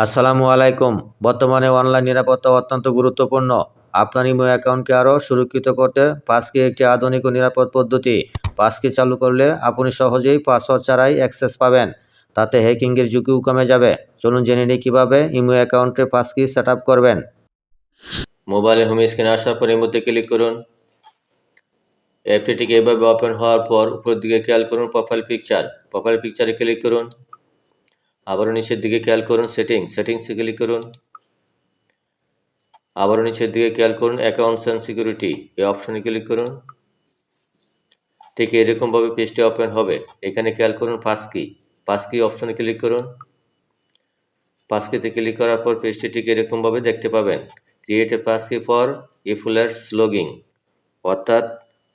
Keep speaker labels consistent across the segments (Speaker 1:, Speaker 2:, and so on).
Speaker 1: আসসালামু আলাইকুম। বর্তমানে অনলাইন নিরাপত্তা অত্যন্ত গুরুত্বপূর্ণ। আপনার ইমো অ্যাকাউন্টকে আরও সুরক্ষিত করতে পাসকি একটি আধুনিক ও নিরাপদ পদ্ধতি। পাসকি চালু করলে আপনি সহজেই পাসওয়ার্ড ছাড়াই অ্যাক্সেস পাবেন। তাতে হ্যাকিংয়ের ঝুঁকিও কমে যাবে। চলুন জেনে নিই কীভাবে ইমো অ্যাকাউন্টে পাসকি সেট আপ করবেন। মোবাইলে হোম স্ক্রিনে আসার পর ইমোতে ক্লিক করুন। অ্যাপটি ঠিক এভাবে ওপেন হওয়ার পর উপরের দিকে খেয়াল করুন প্রোফাইল পিকচার। প্রোফাইল পিকচারে ক্লিক করুন। আবারও নিচের দিকে খেয়াল করুন সেটিংসে ক্লিক করুন। আবারও নিচের দিকে খেয়াল করুন অ্যাকাউন্টস অ্যান্ড সিকিউরিটি, এই অপশনে ক্লিক করুন। ঠিক এরকমভাবে পেজটি ওপেন হবে। এখানে খেয়াল করুন পাসকি অপশনে ক্লিক করুন। পাসকিতে ক্লিক করার পর পেজটি ঠিক এরকমভাবে দেখতে পাবেন। Create a passkey for effortless logging, অর্থাৎ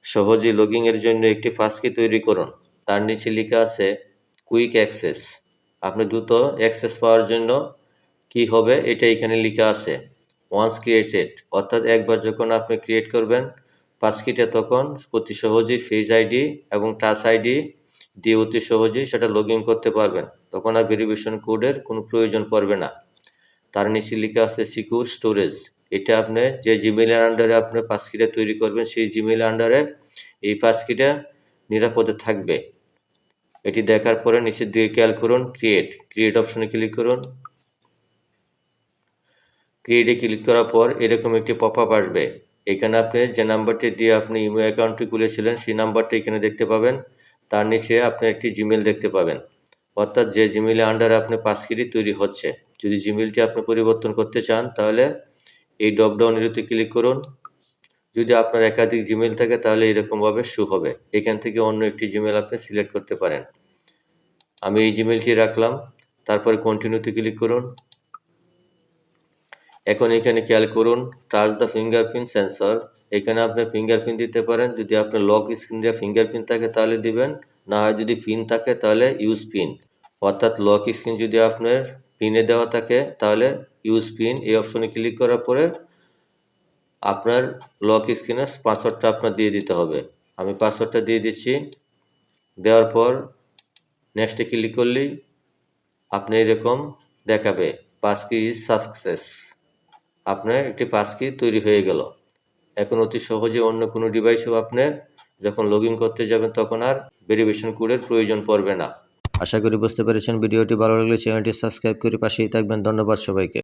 Speaker 1: সহজেই লগিংয়ের জন্য একটি পাসকি তৈরি করুন। তার নিচে লেখা আছে কুইক অ্যাক্সেস, আপনি দ্রুত অ্যাক্সেস পাওয়ার জন্য কি হবে এটা এখানে লেখা আছে। ওয়ান্স ক্রিয়েটেড, অর্থাৎ একবার যখন আপনি ক্রিয়েট করবেন পাসকিটা তখন অতি সহজেই ফেস আইডি এবং টাচ আইডি দিয়ে অতি সহজেই সেটা লগ ইন করতে পারবেন। তখন আর ভেরিফিকেশন কোডের কোনো প্রয়োজন পড়বে না। তার নিচে লেখা আছে সিকিউর স্টোরেজ, এটা আপনি যে জিমেইলের আন্ডারে আপনি পাসকিটা তৈরি করবেন সেই জিমেইল আন্ডারে এই পাসকিটা নিরাপদে থাকবে। এটি দেখার পরে নিচের দিকে খেয়াল করুন ক্রিয়েট অপশনে ক্লিক করুন। ক্রিয়েটে ক্লিক করার পর এরকম একটি পপআপ আসবে। এখানে আপনি যে নাম্বারটি দিয়ে আপনি ইমো অ্যাকাউন্টটি খুলেছিলেন সেই নাম্বারটি এখানে দেখতে পাবেন। তার নিচে আপনি একটি জিমেইল দেখতে পাবেন, অর্থাৎ যে জিমেইলের আন্ডারে আপনি পাসকিটি তৈরি হচ্ছে। যদি জিমেইলটি আপনি পরিবর্তন করতে চান তাহলে এই ড্রপডাউন এরোতে ক্লিক করুন। যদি আপনার একাধিক জিমেইল থাকে তাহলে এরকমভাবে শো হবে। এখান থেকে অন্য একটি জিমেইল আপনি সিলেক্ট করতে পারেন। আমি এই জিমেইলটি রাখলাম, তারপরে কন্টিনিউতে ক্লিক করুন। এখন এখানে খেয়াল করুন টাচ দ্য ফিঙ্গারপ্রিন্ট সেন্সর, এখানে আপনি ফিঙ্গারপ্রিন্ট দিতে পারেন। যদি আপনার লক স্ক্রিন দিয়ে ফিঙ্গারপ্রিন্ট থাকে তাহলে দিবেন, না হয় যদি পিন থাকে তাহলে ইউজ পিন, অর্থাৎ লক স্ক্রিন যদি আপনার পিনে দেওয়া থাকে তাহলে ইউজ পিন এই অপশনে ক্লিক করার পরে আপনার লক স্ক্রিনের পাসওয়ার্ডটা আপনার দিয়ে দিতে হবে। আমি পাসওয়ার্ডটা দিয়ে দিচ্ছি। দেওয়ার পর নেক্সটে ক্লিক করলেই আপনি এরকম দেখাবে পাসকি ইজ সাকসেস, আপনার একটি পাসকি তৈরি হয়ে গেল। এখন অতি সহজে অন্য কোনো ডিভাইসেও আপনি যখন লগ ইন করতে যাবেন তখন আর ভেরিফিকেশন কোডের প্রয়োজন পড়বে না। আশা করি বুঝতে পেরেছেন। ভিডিওটি ভালো লাগলে চ্যানেলটি সাবস্ক্রাইব করে পাশেই থাকবেন। ধন্যবাদ সবাইকে।